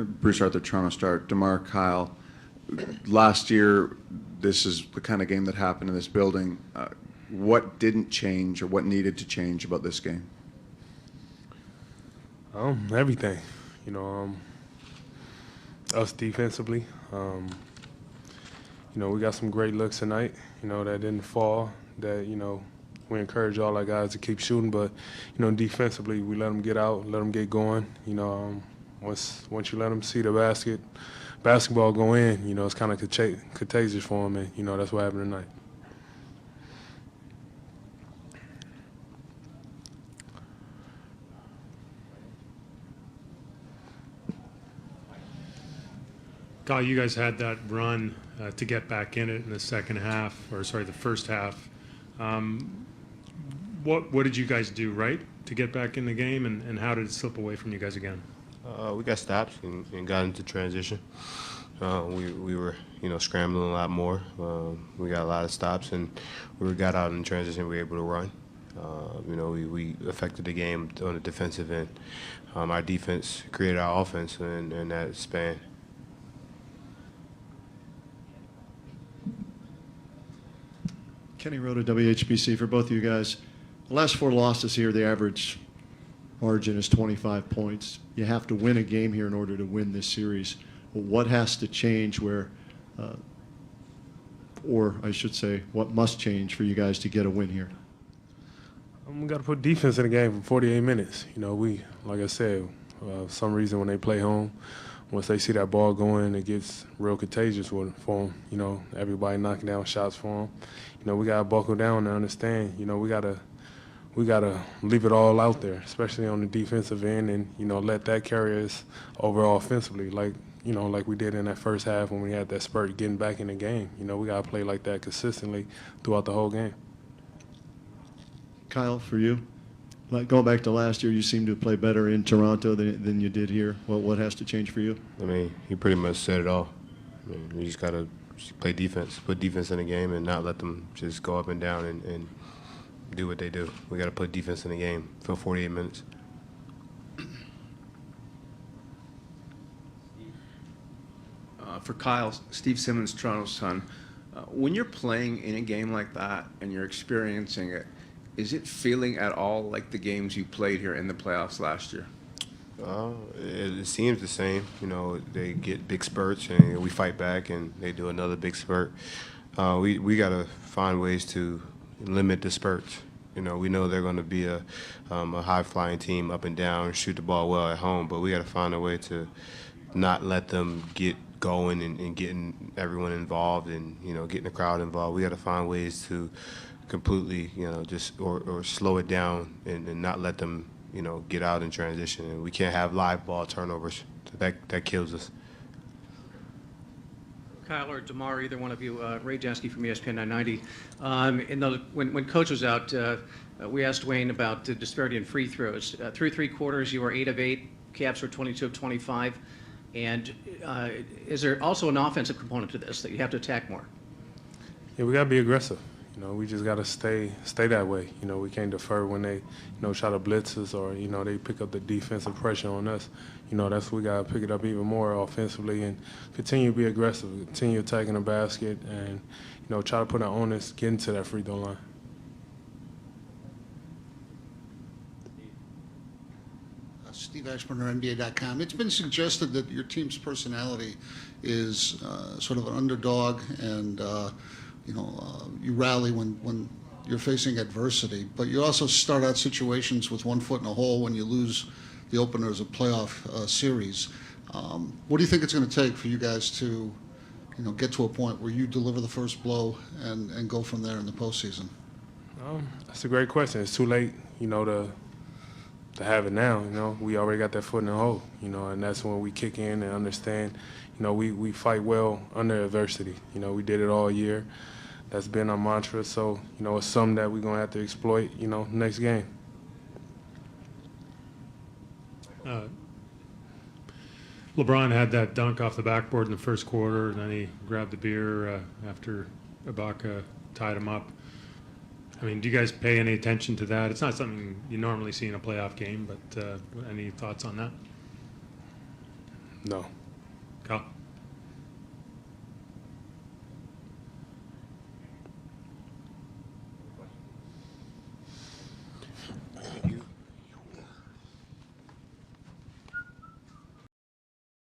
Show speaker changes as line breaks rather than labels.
Bruce Arthur, Toronto Star. Demar, Kyle, last year, this is the kind of game that happened in this building. What didn't change or what needed to change about this game?
Everything. Us defensively. We got some great looks tonight, that didn't fall, that, we encourage all our guys to keep shooting, but, defensively, we let them get out, let them get going. Once you let them see the basketball go in, it's kind of contagious for them, and, that's what happened tonight.
Kyle, you guys had that run to get back in it in the the first half. What did you guys do right to get back in the game, and how did it slip away from you guys again?
We got stops and got into transition. We were, scrambling a lot more. We got a lot of stops, and we got out in transition. We were able to run. We affected the game on the defensive end. Our defense created our offense in that span.
Kenny Rhoda, WHBC, for both of you guys. The last 4 losses here, the average margin is 25 points. You have to win a game here in order to win this series. What has to change or I should say, what must change for you guys to get a win here?
We got to put defense in the game for 48 minutes. Like I said, for some reason when they play home, once they see that ball going, it gets real contagious for them. Everybody knocking down shots for them. We got to buckle down and understand, we got to leave it all out there, especially on the defensive end, and, let that carry us over offensively, like we did in that first half when we had that spurt getting back in the game. We got to play like that consistently throughout the whole game.
Kyle, for you, going back to last year, you seemed to play better in Toronto than you did here. What has to change for you?
He pretty much said it all. We just got to play defense, put defense in the game, and not let them just go up and down and do what they do. We got to put defense in the game for 48 minutes.
For Kyle, Steve Simmons, Toronto Sun. When you're playing in a game like that and you're experiencing it, is it feeling at all like the games you played here in the playoffs last year?
It seems the same. They get big spurts and we fight back, and they do another big spurt. We got to find ways to limit the spurts. We know they're going to be a high-flying team up and down, shoot the ball well at home, but we got to find a way to not let them get going and getting everyone involved and, getting the crowd involved. We got to find ways to completely, just or slow it down and not let them, get out in transition. And we can't have live ball turnovers. That kills us.
Kyle or Demar, either one of you, Ray Jansky from ESPN 990. When Coach was out, we asked Wayne about the disparity in free throws. Through 3 quarters, you were 8 of 8. Caps were 22 of 25. And is there also an offensive component to this that you have to attack more?
Yeah, we got to be aggressive. We just got to stay that way. We can't defer when they, try to blitz us or, they pick up the defensive pressure on us. That's we got to pick it up even more offensively and continue to be aggressive, continue attacking the basket, and, try to put our onus, get into that free throw line.
Steve Ashburner, NBA.com. It's been suggested that your team's personality is sort of an underdog, and you rally when you're facing adversity, but you also start out situations with one foot in a hole when you lose the openers of playoff series. What do you think it's going to take for you guys to, get to a point where you deliver the first blow and go from there in the postseason?
That's a great question. It's too late, to have it now. We already got that foot in the hole, and that's when we kick in and understand, we fight well under adversity. We did it all year. That's been our mantra. So, it's something that we're going to have to exploit, next game.
LeBron had that dunk off the backboard in the first quarter, and then he grabbed the beer after Ibaka tied him up. Do you guys pay any attention to that? It's not something you normally see in a playoff game, but any thoughts on that?
No.
Kyle?